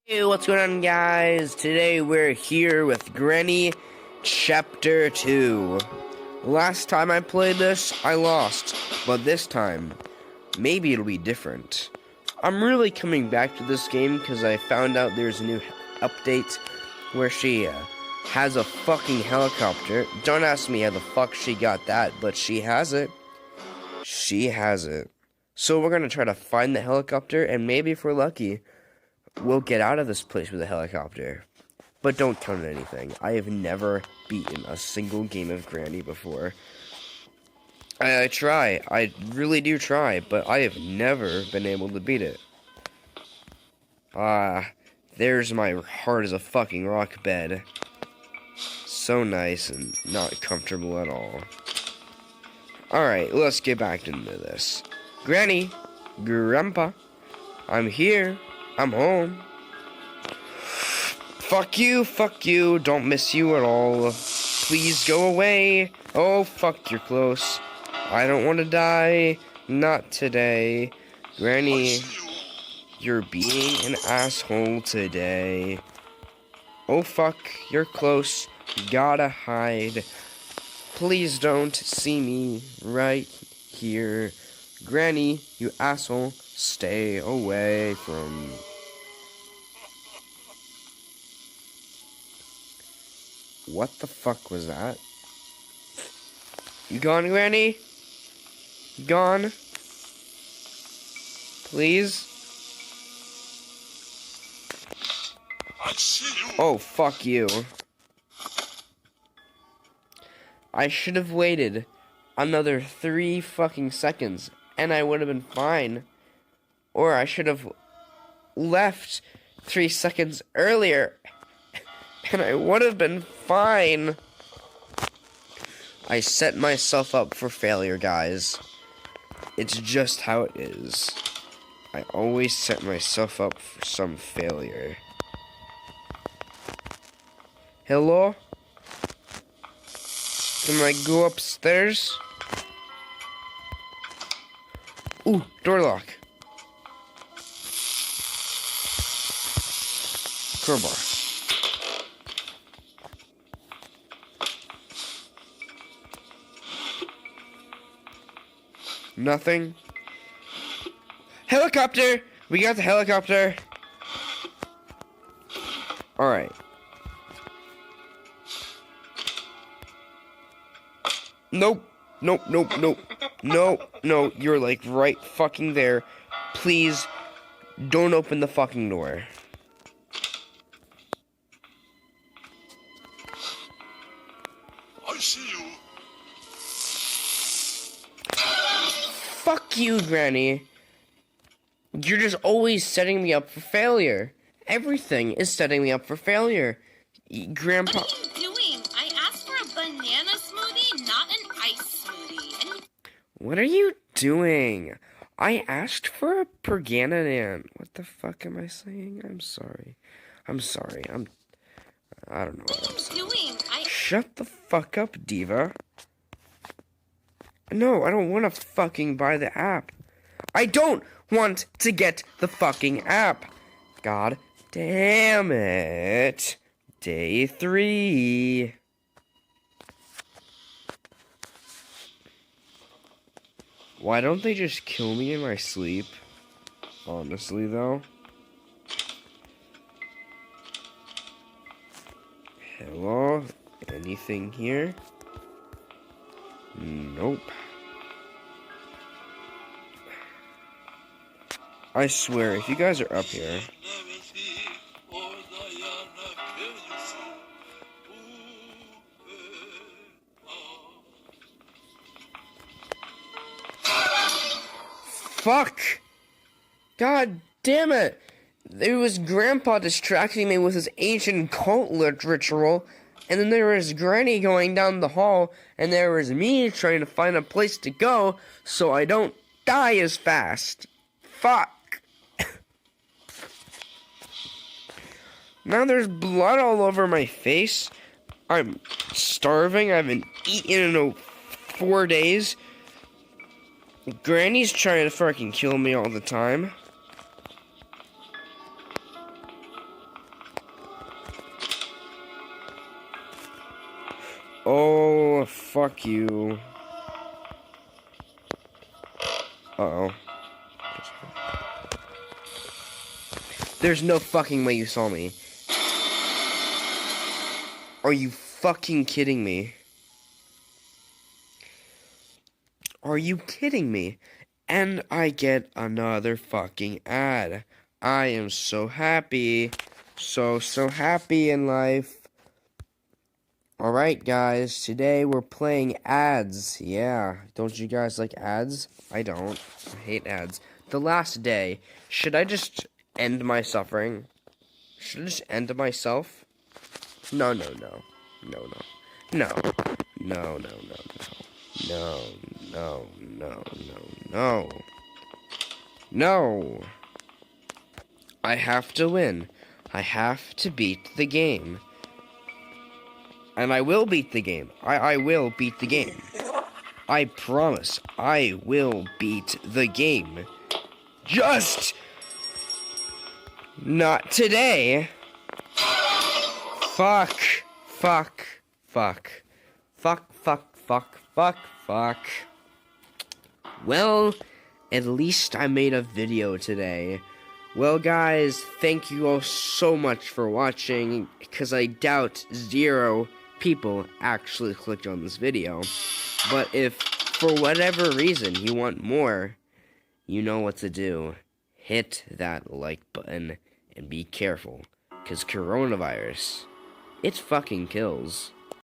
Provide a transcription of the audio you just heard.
Hey, what's going on, guys? Today we're here with Granny Chapter 2. Last time I played this, I lost, but this time, maybe it'll be different. I'm really coming back to this game because I found out there's a new update where she has a fucking helicopter. Don't ask me how the fuck she got that, but she has it. She has it. So we're gonna try to find the helicopter, and maybe if we're lucky, we'll get out of this place with a helicopter. But don't count anything. I have never beaten a single game of Granny before. I try. I really do try, but I have never been able to beat it. There's my hard as a fucking rock bed. So nice and not comfortable at all. Alright, let's get back into this. Granny, Grandpa, I'm here. I'm home. Fuck you, don't miss you at all. Please go away. Oh, fuck, you're close. I don't want to die. Not today. Granny, you're being an asshole today. Oh, fuck, you're close. Gotta hide. Please don't see me right here. Granny, you asshole. Stay away from... What the fuck was that? You gone, Granny? You gone? Please? Oh, fuck you. I should have waited another 3 fucking seconds, and I would have been fine. Or I should have left 3 seconds earlier, and I would have been fine. I set myself up for failure, guys. It's just how it is. I always set myself up for some failure. Hello? Can I go upstairs? Ooh, door lock. Crowbar. Nothing. Helicopter! We got the helicopter. Alright. Nope. Nope. No, you're like right fucking there. Please don't open the fucking door. I see you. Fuck you, Granny. You're just always setting me up for failure. Everything is setting me up for failure. Grandpa... What are you doing? I asked for a banana smoothie, not an ice smoothie. And What are you doing? I asked for a pergananan. What the fuck am I saying? I'm sorry. I don't know what I'm saying. doing? Shut the fuck up, Diva. No, I don't want to fucking buy the app. I don't want to get the fucking app. God damn it. Day 3. Why don't they just kill me in my sleep? Honestly, though. Hello? Anything here? Nope. I swear, if you guys are up here... Fuck! God damn it! There was Grandpa distracting me with his ancient cult ritual, and then there was Granny going down the hall, and there was me trying to find a place to go so I don't die as fast. Fuck! Now there's blood all over my face. I'm starving. I haven't eaten in 4 days. Granny's trying to fucking kill me all the time. Oh, fuck you. Uh-oh. There's no fucking way you saw me. Are you fucking kidding me? Are you kidding me? And I get another fucking ad. I am so happy. So happy in life. Alright, guys. Today we're playing ads. Yeah. Don't you guys like ads? I don't. I hate ads. The last day. Should I just end my suffering? Should I just end myself? No. No. No. No. I have to win. I have to beat the game. And I will beat the game. I will beat the game. I promise. I will beat the game. Just not today. Fuck. Well, at least I made a video today. Well, guys, thank you all so much for watching, because I doubt 0 people actually clicked on this video. But if, for whatever reason, you want more, you know what to do. Hit that like button, and be careful, because coronavirus, it fucking kills.